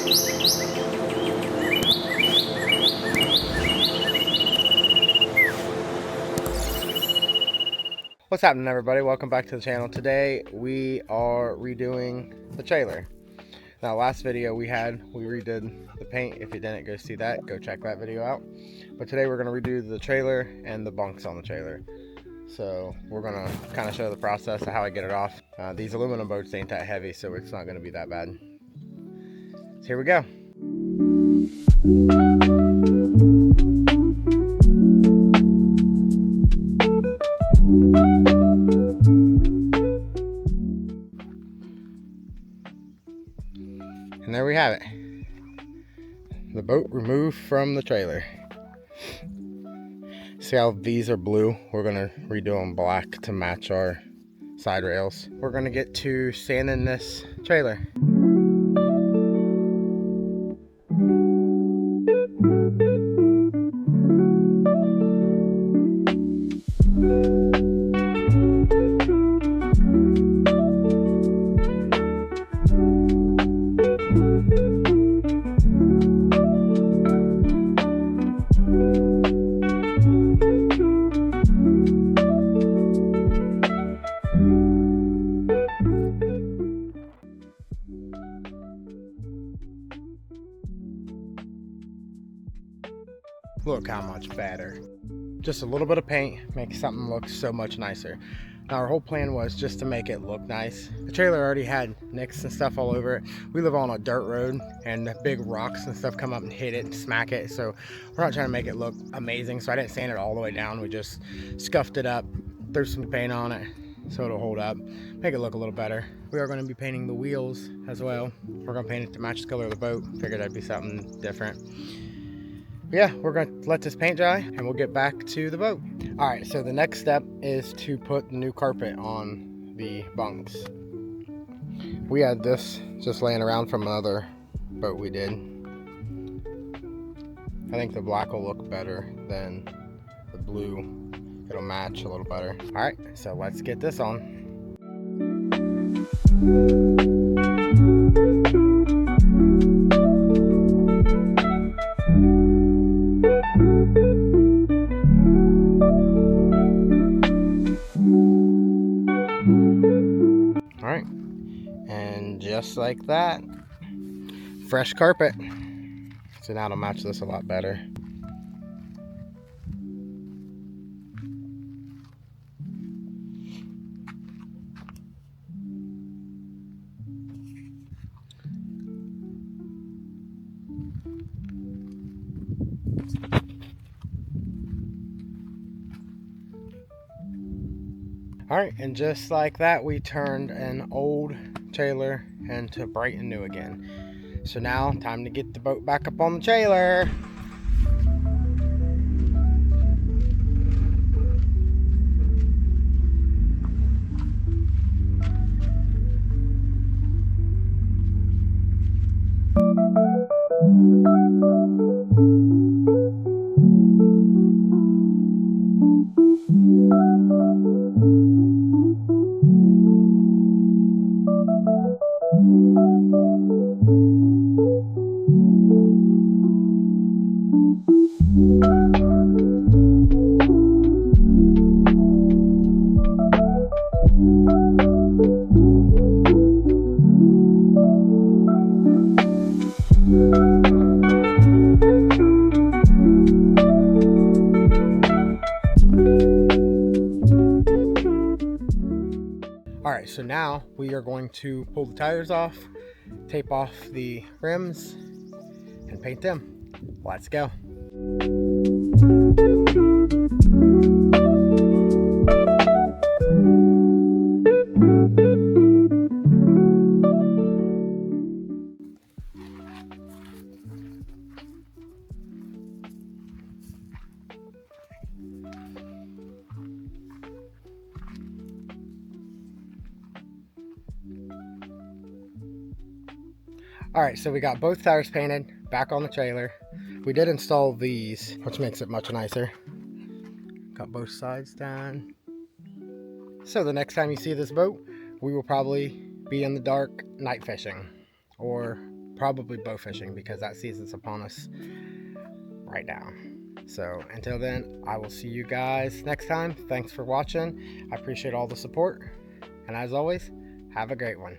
What's happening, everybody? Welcome back to the channel. Today we are redoing the trailer. Now, last video we redid the paint. If you didn't go see that, go check that video out. But today we're going to redo the trailer and the bunks on the trailer. So we're going to kind of show the process of how I get it off. These aluminum boats ain't that heavy, so it's not going to be that bad. So here we go. And there we have it. The boat removed from the trailer. See how these are blue? We're gonna redo them black to match our side rails. We're gonna get to sanding this trailer. Look how much better. Just a little bit of paint makes something look so much nicer. Now, our whole plan was just to make it look nice. The trailer already had nicks and stuff all over it. We live on a dirt road and big rocks and stuff come up and hit it and smack it. So we're not trying to make it look amazing. So I didn't sand it all the way down. We just scuffed it up, threw some paint on it so it'll hold up, make it look a little better. We are going to be painting the wheels as well. We're going to paint it to match the color of the boat. Figured that'd be something different. Yeah, we're going to let this paint dry and we'll get back to the boat. All right, so the next step is to put the new carpet on the bunks. We had this just laying around from another boat we did. I think the black will look better than the blue. It'll match a little better. All right, so let's get this on. All right, and just like that, fresh carpet. So now it'll match this a lot better. All right, and just like that, we turned an old trailer into bright and new again. So now, time to get the boat back up on the trailer. Alright, so now we are going to pull the tires off, tape off the rims, and paint them. Let's go. Alright, so we got both tires painted, back on the trailer. We did install these, which makes it much nicer. Got both sides done. So the next time you see this boat, we will probably be in the dark night fishing or probably bow fishing because that season's upon us right now. So until then, I will see you guys next time. Thanks for watching. I appreciate all the support. And as always, have a great one.